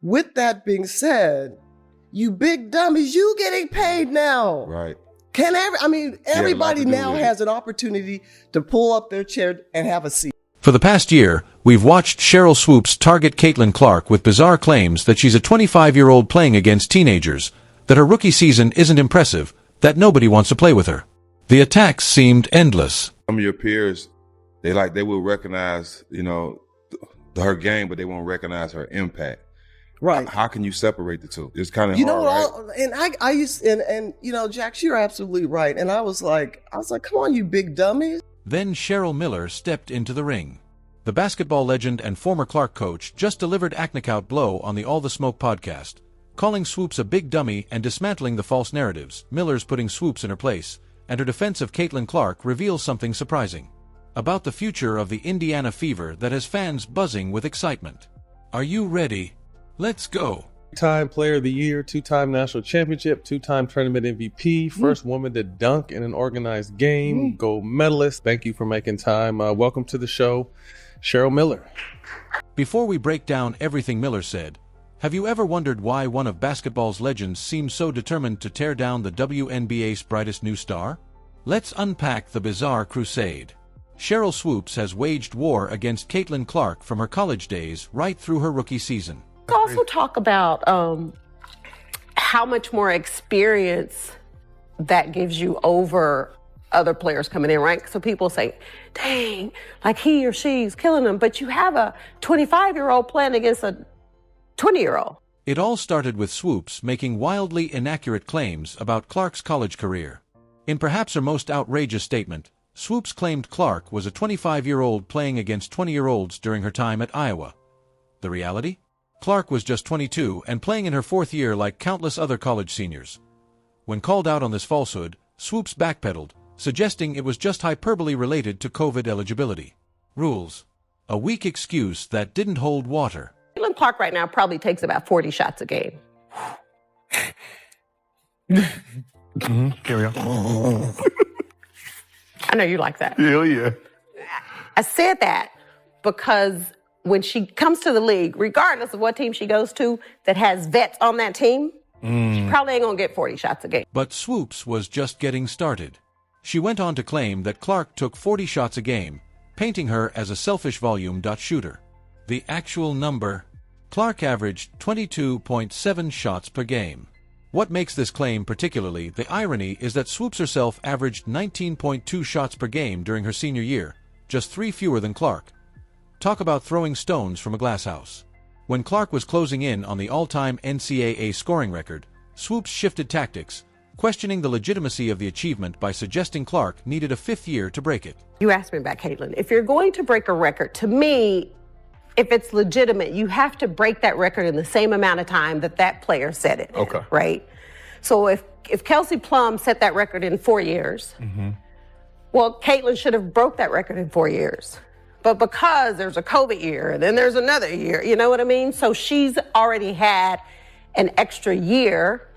With that being said, you big dummies, you getting paid now. Right. Everybody now has an opportunity to pull up their chair and have a seat. For the past year, we've watched Sheryl Swoopes target Caitlin Clark with bizarre claims that she's a 25-year-old playing against teenagers, that her rookie season isn't impressive, that nobody wants to play with her. The attacks seemed endless. Some of your peers, they will recognize, her game, but they won't recognize her impact. Right. How can you separate the two? It's kind of hard, right? I used Jax, you're absolutely right. And I was like, come on, you big dummies. Then Cheryl Miller stepped into the ring. The basketball legend and former Clark coach just delivered a knockout blow on the All the Smoke podcast, calling Swoopes a big dummy and dismantling the false narratives. Miller's putting Swoopes in her place, and her defense of Caitlin Clark reveals something surprising about the future of the Indiana Fever that has fans buzzing with excitement. Are you ready? Let's go. Two-time Player of the Year, two-time National Championship, two-time Tournament MVP, first woman to dunk in an organized game, gold medalist. Thank you for making time. Welcome to the show, Cheryl Miller. Before we break down everything Miller said, have you ever wondered why one of basketball's legends seems so determined to tear down the WNBA's brightest new star? Let's unpack the bizarre crusade. Sheryl Swoopes has waged war against Caitlin Clark from her college days right through her rookie season. Let's also talk about how much more experience that gives you over other players coming in, right? So people say, dang, like he or she's killing them. But you have a 25-year-old playing against a 20-year-old. It all started with Swoopes making wildly inaccurate claims about Clark's college career. In perhaps her most outrageous statement, Swoopes claimed Clark was a 25-year-old playing against 20-year-olds during her time at Iowa. The reality? Clark was just 22 and playing in her fourth year like countless other college seniors. When called out on this falsehood, Swoopes backpedaled, suggesting it was just hyperbole related to COVID eligibility rules. A weak excuse that didn't hold water. Caitlin Clark right now probably takes about 40 shots a game. Carry on. I know you like that. Hell yeah. I said that because when she comes to the league, regardless of what team she goes to that has vets on that team, she probably ain't gonna get 40 shots a game. But Swoopes was just getting started. She went on to claim that Clark took 40 shots a game, painting her as a selfish volume shooter. The actual number? Clark averaged 22.7 shots per game. What makes this claim particularly the irony is that Swoopes herself averaged 19.2 shots per game during her senior year, just 3 fewer than Clark. Talk about throwing stones from a glass house. When Clark was closing in on the all-time NCAA scoring record, Swoopes shifted tactics, questioning the legitimacy of the achievement by suggesting Clark needed a 5th year to break it. You asked me about Caitlin. If you're going to break a record, to me, if it's legitimate, you have to break that record in the same amount of time that player set it. Okay. Right? So if Kelsey Plum set that record in 4 years, well, Caitlin should have broke that record in 4 years. But because there's a COVID year and then there's another year, you know what I mean? So she's already had an extra year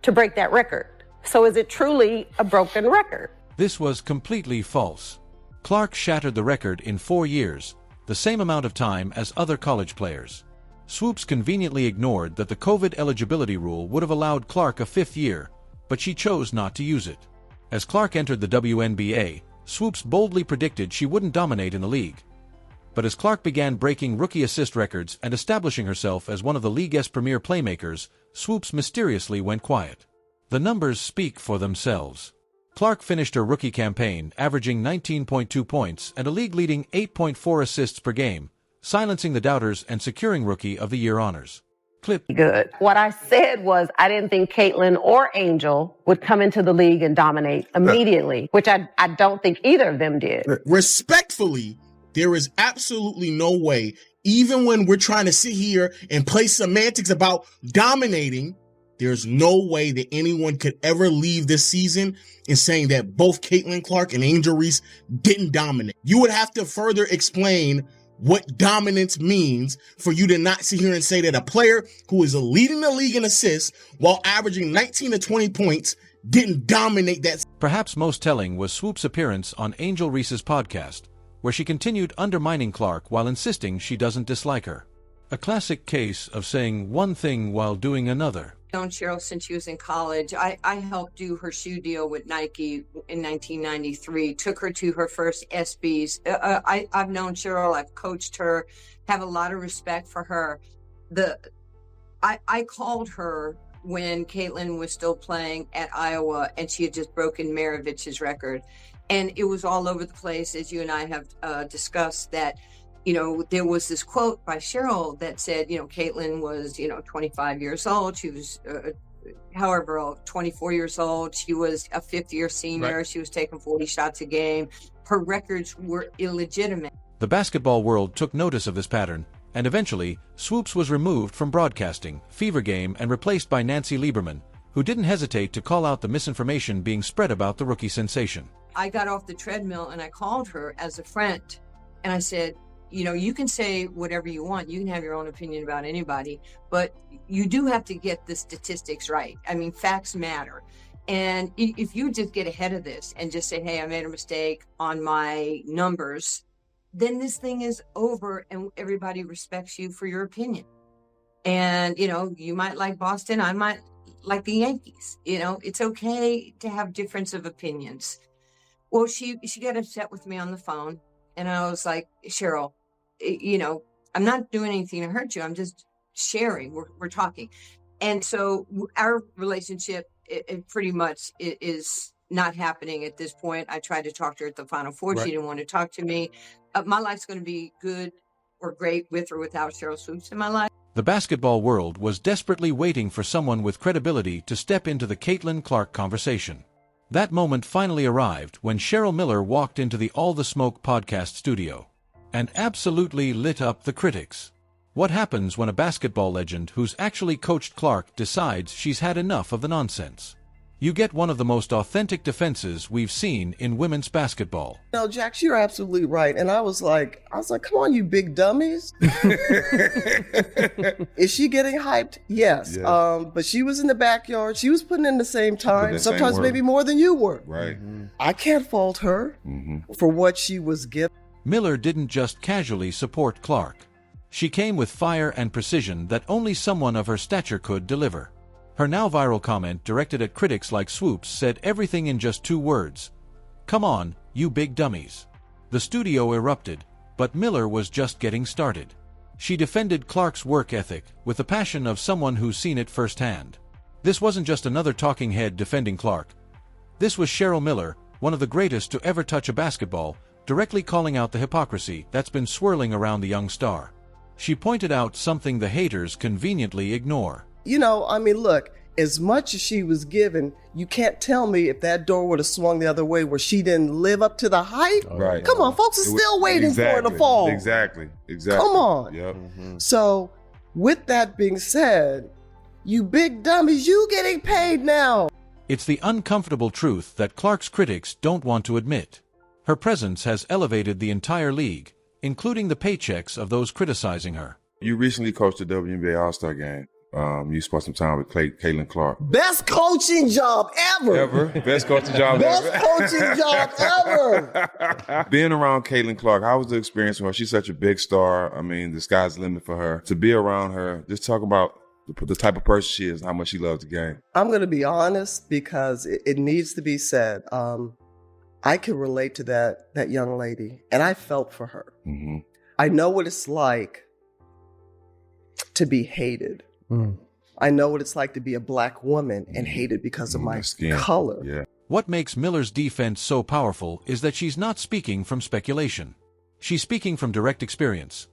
to break that record. So is it truly a broken record? This was completely false. Clark shattered the record in 4 years, the same amount of time as other college players. Swoopes conveniently ignored that the COVID eligibility rule would have allowed Clark a 5th year, but she chose not to use it. As Clark entered the WNBA, Swoopes boldly predicted she wouldn't dominate in the league. But as Clark began breaking rookie assist records and establishing herself as one of the league's premier playmakers, Swoopes mysteriously went quiet. The numbers speak for themselves. Clark finished her rookie campaign averaging 19.2 points and a league-leading 8.4 assists per game, silencing the doubters and securing Rookie of the Year honors. Clip. Good. What I said was I didn't think Caitlin or Angel would come into the league and dominate immediately, which I don't think either of them did. Respectfully, there is absolutely no way, even when we're trying to sit here and play semantics about dominating, there's no way that anyone could ever leave this season in saying that both Caitlin Clark and Angel Reese didn't dominate. You would have to further explain what dominance means for you to not sit here and say that a player who is leading the league in assists while averaging 19 to 20 points didn't dominate that. Perhaps most telling was Swoopes' appearance on Angel Reese's podcast, where she continued undermining Clark while insisting she doesn't dislike her. A classic case of saying one thing while doing another. I've known Cheryl since she was in college. I helped do her shoe deal with Nike in 1993, took her to her first SBs. I've known Cheryl, I've coached her, have a lot of respect for her. I called her when Caitlin was still playing at Iowa and she had just broken Maravich's record. And it was all over the place, as you and I have discussed, that, you know, there was this quote by Cheryl that said, you know, Caitlin was, 25 years old. She was, 24 years old. She was a fifth-year senior. Right. She was taking 40 shots a game. Her records were illegitimate. The basketball world took notice of this pattern, and eventually, Swoopes was removed from broadcasting, Fever Game, and replaced by Nancy Lieberman, who didn't hesitate to call out the misinformation being spread about the rookie sensation. I got off the treadmill and I called her as a friend, and I said, you can say whatever you want. You can have your own opinion about anybody, but you do have to get the statistics right. I mean, facts matter. And if you just get ahead of this and just say, hey, I made a mistake on my numbers, then this thing is over and everybody respects you for your opinion. And, you might like Boston. I might like the Yankees. It's okay to have difference of opinions. Well, she got upset with me on the phone. And I was like, Cheryl, I'm not doing anything to hurt you. I'm just sharing. We're talking. And so our relationship, it pretty much is not happening at this point. I tried to talk to her at the Final Four. Right. She didn't want to talk to me. My life's going to be good or great with or without Sheryl Swoopes in my life. The basketball world was desperately waiting for someone with credibility to step into the Caitlin Clark conversation. That moment finally arrived when Cheryl Miller walked into the All the Smoke podcast studio and absolutely lit up the critics. What happens when a basketball legend who's actually coached Clark decides she's had enough of the nonsense? You get one of the most authentic defenses we've seen in women's basketball. No, Jax, you're absolutely right. And I was like, come on, you big dummies. Is she getting hyped? Yes. But she was in the backyard. She was putting in the same time, sometimes maybe more than you were. Right. Mm-hmm. I can't fault her for what she was given. Miller didn't just casually support Clark. She came with fire and precision that only someone of her stature could deliver. Her now viral comment directed at critics like Swoopes said everything in just 2 words. Come on, you big dummies. The studio erupted, but Miller was just getting started. She defended Clark's work ethic with the passion of someone who's seen it firsthand. This wasn't just another talking head defending Clark. This was Cheryl Miller, one of the greatest to ever touch a basketball, directly calling out the hypocrisy that's been swirling around the young star. She pointed out something the haters conveniently ignore. Look, as much as she was given, you can't tell me if that door would have swung the other way where she didn't live up to the hype. Right. Come on, folks are still waiting for her to fall. Exactly. Come on. Yep. So, with that being said, you big dummies, you getting paid now. It's the uncomfortable truth that Clark's critics don't want to admit. Her presence has elevated the entire league, including the paychecks of those criticizing her. You recently coached the WNBA All-Star game. You spent some time with Caitlin Clark. Best coaching job ever. Best coaching job ever. Best coaching job ever. Being around Caitlin Clark, how was the experience for her? She's such a big star. I mean, the sky's the limit for her. To be around her, just talk about the type of person she is and how much she loves the game. I'm going to be honest because it needs to be said. I can relate to that young lady, and I felt for her. Mm-hmm. I know what it's like to be hated. I know what it's like to be a black woman and hated because of my color. Yeah. What makes Miller's defense so powerful is that she's not speaking from speculation. She's speaking from direct experience.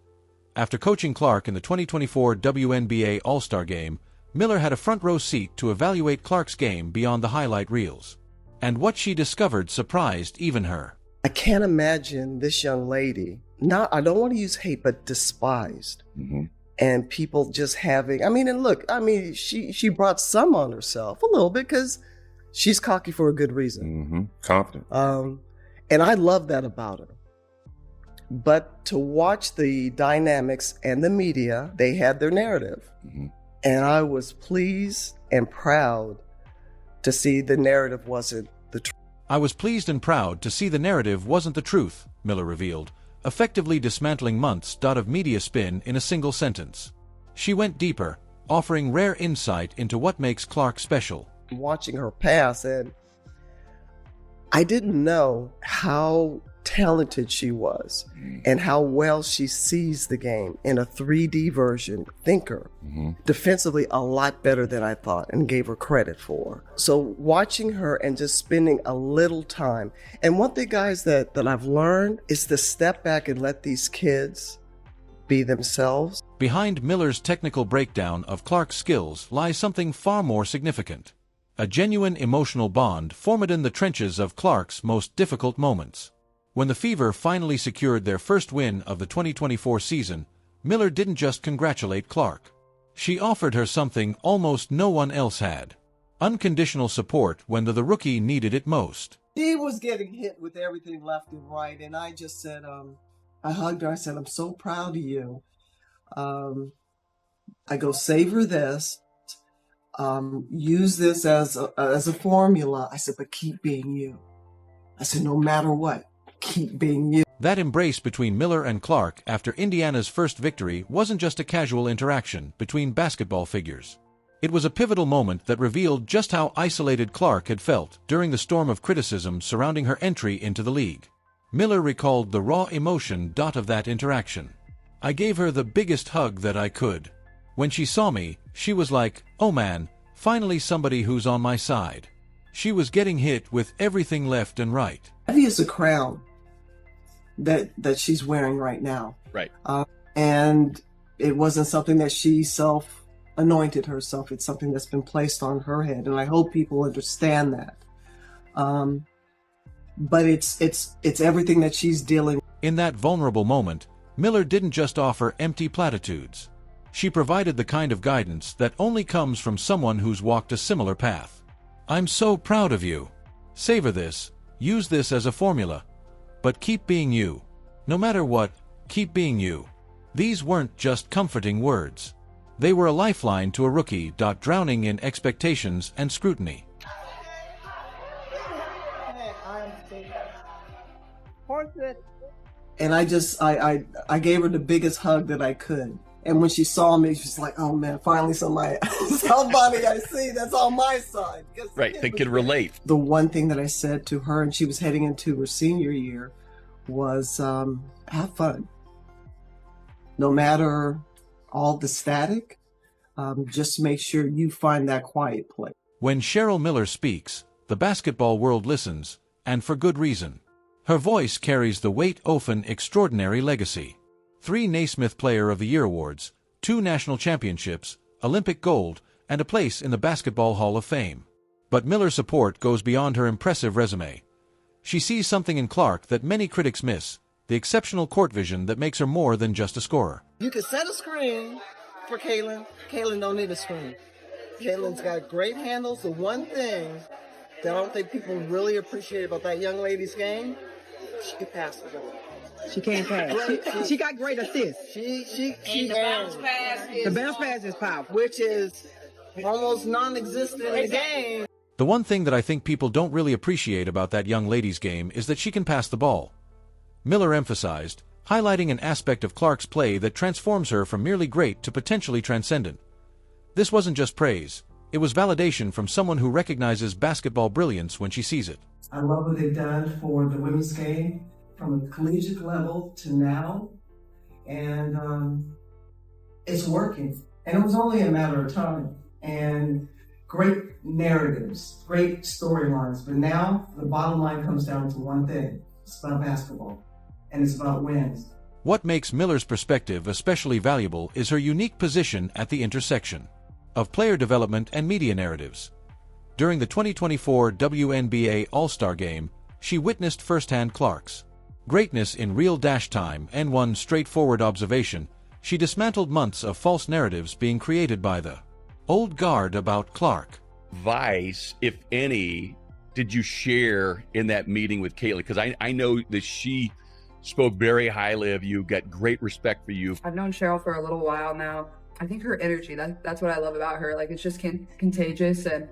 After coaching Clark in the 2024 WNBA All-Star Game, Miller had a front-row seat to evaluate Clark's game beyond the highlight reels. And what she discovered surprised even her. I can't imagine this young lady, I don't want to use hate, but despised. Mm-hmm. And people just having, she brought some on herself a little bit because she's cocky for a good reason. Mm-hmm. Confident. And I love that about her. But to watch the dynamics and the media, they had their narrative. Mm-hmm. And I was pleased and proud to see the narrative wasn't the truth. I was pleased and proud to see the narrative wasn't the truth, Miller revealed, effectively dismantling months of media spin in a single sentence. She went deeper, offering rare insight into what makes Clark special. Watching her pass, and I didn't know how talented she was and how well she sees the game in a 3D version. Thinker. Defensively, a lot better than I thought and gave her credit for. So watching her and just spending a little time. And one thing, guys, that I've learned is to step back and let these kids be themselves. Behind Miller's technical breakdown of Clark's skills lies something far more significant. A genuine emotional bond formed in the trenches of Clark's most difficult moments. When the Fever finally secured their first win of the 2024 season, Miller didn't just congratulate Clark. She offered her something almost no one else had: unconditional support when the rookie needed it most. She was getting hit with everything left and right, and I just said, I hugged her. I said, I'm so proud of you. I go, savor this. Use this as a formula. I said, but keep being you. I said, no matter what, keep being you. That embrace between Miller and Clark after Indiana's first victory wasn't just a casual interaction between basketball figures. It was a pivotal moment that revealed just how isolated Clark had felt during the storm of criticism surrounding her entry into the league. Miller recalled the raw emotion of that interaction. I gave her the biggest hug that I could. When she saw me, she was like, oh man, finally somebody who's on my side. She was getting hit with everything left and right. Heavy is a crown that she's wearing right now. Right. And it wasn't something that she anointed herself. It's something that's been placed on her head. And I hope people understand that. But it's everything that she's dealing with. In that vulnerable moment, Miller didn't just offer empty platitudes. She provided the kind of guidance that only comes from someone who's walked a similar path. I'm so proud of you. Savor this. Use this as a formula. But keep being you. No matter what, keep being you. These weren't just comforting words. They were a lifeline to a rookie drowning in expectations and scrutiny. And I gave her the biggest hug that I could. And when she saw me, she was like, oh man, finally somebody I see that's on my side. Right, they could relate. The one thing that I said to her, and she was heading into her senior year, was have fun. No matter all the static, just make sure you find that quiet place. When Cheryl Miller speaks, the basketball world listens, and for good reason. Her voice carries the weight of an extraordinary legacy. 3 Naismith Player of the Year awards, 2 national championships, Olympic gold, and a place in the Basketball Hall of Fame. But Miller's support goes beyond her impressive resume. She sees something in Clark that many critics miss, the exceptional court vision that makes her more than just a scorer. You can set a screen for Kaylin. Kaylin don't need a screen. Kaylin's got great handles. The one thing that I don't think people really appreciate about that young lady's game, she can pass the ball. She can't pass. She got great assists. She the bounce pass is powerful, which is almost non-existent in the game. The one thing that I think people don't really appreciate about that young lady's game is that she can pass the ball. Miller emphasized, highlighting an aspect of Clark's play that transforms her from merely great to potentially transcendent. This wasn't just praise. It was validation from someone who recognizes basketball brilliance when she sees it. I love what they've done for the women's game from the collegiate level to now. And it's working. And it was only a matter of time. And great narratives, great storylines. But now the bottom line comes down to one thing. It's about basketball. And it's about wins. What makes Miller's perspective especially valuable is her unique position at the intersection of player development and media narratives. During the 2024 WNBA All-Star Game, she witnessed firsthand Clark's greatness in real time, and one straightforward observation: she dismantled months of false narratives being created by the old guard about Clark. Advice, if any, did you share in that meeting with Caitlin? Because I know that she spoke very highly of you, got great respect for you. I've known Cheryl for a little while now. I think her energy, that's what I love about her. Like, it's just contagious, and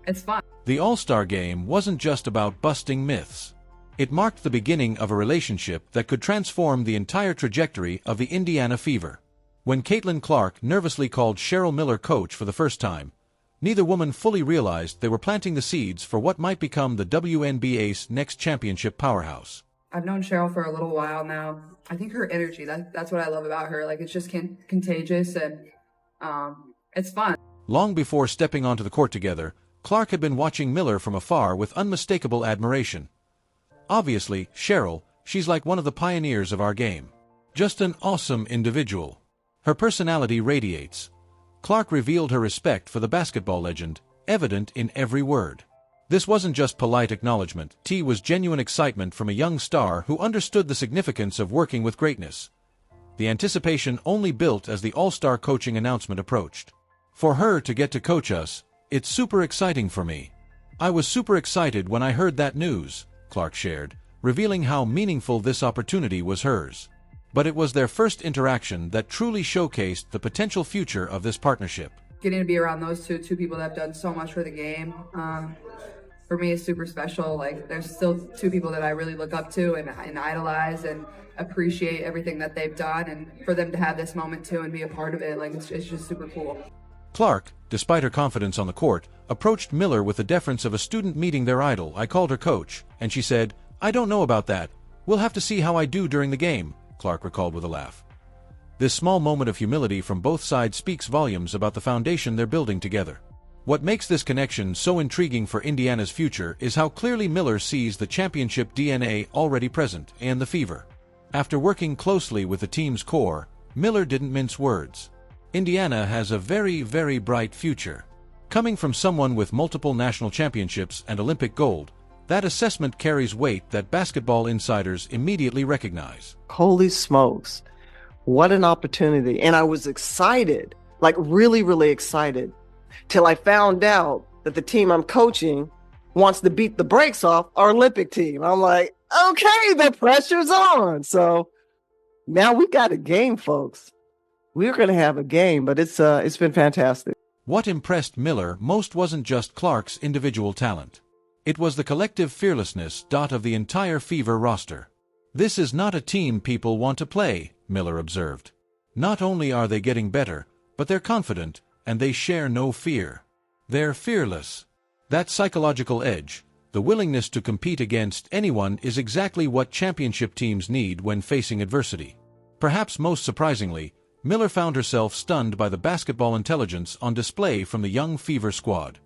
it's fun. The All-Star Game wasn't just about busting myths. It marked the beginning of a relationship that could transform the entire trajectory of the Indiana Fever. When Caitlin Clark nervously called Cheryl Miller coach for the first time, neither woman fully realized they were planting the seeds for what might become the WNBA's next championship powerhouse. I've known Cheryl for a little while now. I think her energy, that's what I love about her. Like, it's just contagious, and it's fun. Long before stepping onto the court together, Clark had been watching Miller from afar with unmistakable admiration. Obviously, Cheryl, she's like one of the pioneers of our game. Just an awesome individual. Her personality radiates. Clark revealed her respect for the basketball legend, evident in every word. This wasn't just polite acknowledgement, T was genuine excitement from a young star who understood the significance of working with greatness. The anticipation only built as the all-star coaching announcement approached. For her to get to coach us, it's super exciting for me. I was super excited when I heard that news, Clark shared, revealing how meaningful this opportunity was hers. But it was their first interaction that truly showcased the potential future of this partnership. Getting to be around those two people that have done so much for the game, for me is super special. Like, there's still two people that I really look up to and idolize and appreciate everything that they've done, and for them to have this moment too and be a part of it, like, it's just super cool. Clark, despite her confidence on the court, approached Miller with the deference of a student meeting their idol. I called her coach, and she said, "I don't know about that. We'll have to see how I do during the game," Clark recalled with a laugh. This small moment of humility from both sides speaks volumes about the foundation they're building together. What makes this connection so intriguing for Indiana's future is how clearly Miller sees the championship DNA already present in the Fever. After working closely with the team's core, Miller didn't mince words. Indiana has a very, very bright future. Coming from someone with multiple national championships and Olympic gold, that assessment carries weight that basketball insiders immediately recognize. Holy smokes. What an opportunity. And I was excited, like really, really excited, till I found out that the team I'm coaching wants to beat the brakes off our Olympic team. I'm like, okay, the pressure's on. So now we got a game, folks. We're going to have a game, but it's been fantastic. What impressed Miller most wasn't just Clark's individual talent. It was the collective fearlessness of the entire Fever roster. This is not a team people want to play, Miller observed. Not only are they getting better, but they're confident, and they share no fear. They're fearless. That psychological edge, the willingness to compete against anyone, is exactly what championship teams need when facing adversity. Perhaps most surprisingly, Miller found herself stunned by the basketball intelligence on display from the young Fever squad.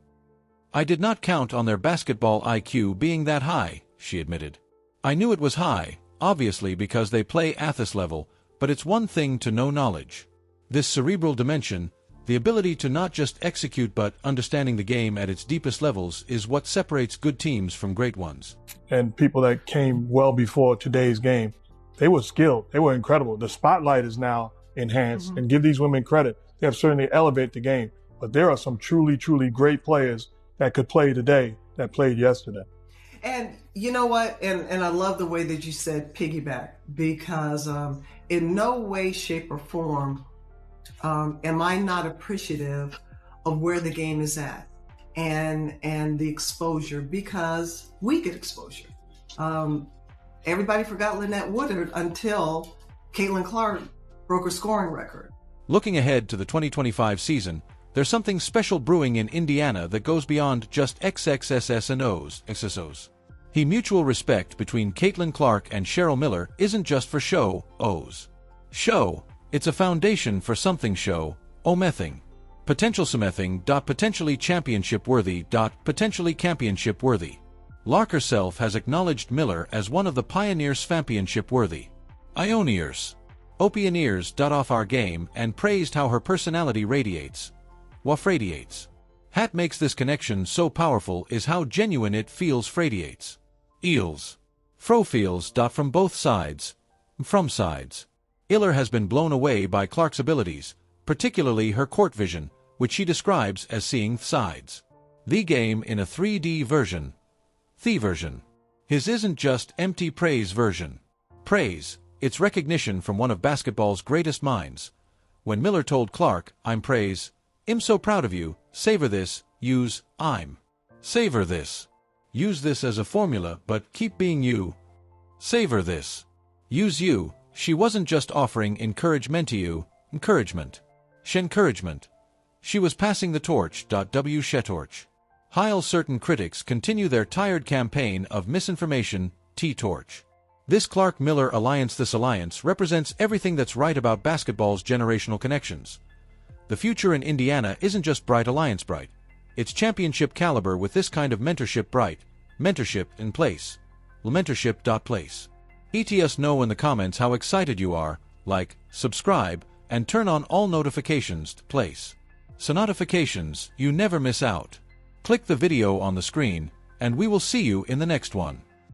"I did not count on their basketball IQ being that high," she admitted. "I knew it was high, obviously because they play at this level, but it's one thing to know knowledge. This cerebral dimension, the ability to not just execute but understanding the game at its deepest levels, is what separates good teams from great ones." And people that came well before today's game, they were skilled. They were incredible. The spotlight is now enhanced, and give these women credit. They have certainly elevated the game, but there are some truly, truly great players that could play today that played yesterday. And you know what? And I love the way that you said piggyback, because in no way, shape, or form am I not appreciative of where the game is at and the exposure, because we get exposure. Everybody forgot Lynette Woodard until Caitlin Clark broke her scoring record. Looking ahead to the 2025 season, there's something special brewing in Indiana that goes beyond just XXSS and XSOs. The mutual respect between Caitlin Clark and Cheryl Miller isn't just for show, O's. Show, it's a foundation for something show, omething. Potential something, potentially championship worthy, potentially championship worthy. Lark herself has acknowledged Miller as one of the pioneers championship worthy. Ioneers. Opioneers off our game, and praised how her personality radiates. Radiates. Hat makes this connection so powerful is how genuine it feels radiates. Eels. Fro feels from both sides. From sides. Iller has been blown away by Clark's abilities, particularly her court vision, which she describes as seeing sides. The game in a 3D version. The version. His isn't just empty praise version. Praise. It's recognition from one of basketball's greatest minds. When Miller told Clark, "I'm praise. I'm so proud of you. Savor this. Use I'm. Savor this. Use this as a formula, but keep being you. Savor this. Use you. She wasn't just offering encouragement to you, encouragement. Shencouragement. She was passing the torch. W. Shetorch. While certain critics continue their tired campaign of misinformation, T-Torch. This Clark Miller alliance. This alliance represents everything that's right about basketball's generational connections. The future in Indiana isn't just bright alliance bright. It's championship caliber with this kind of mentorship bright. Mentorship in place. Mentorship.place. Let us know in the comments how excited you are. Like, subscribe, and turn on all notifications to place. So notifications, you never miss out. Click the video on the screen, and we will see you in the next one.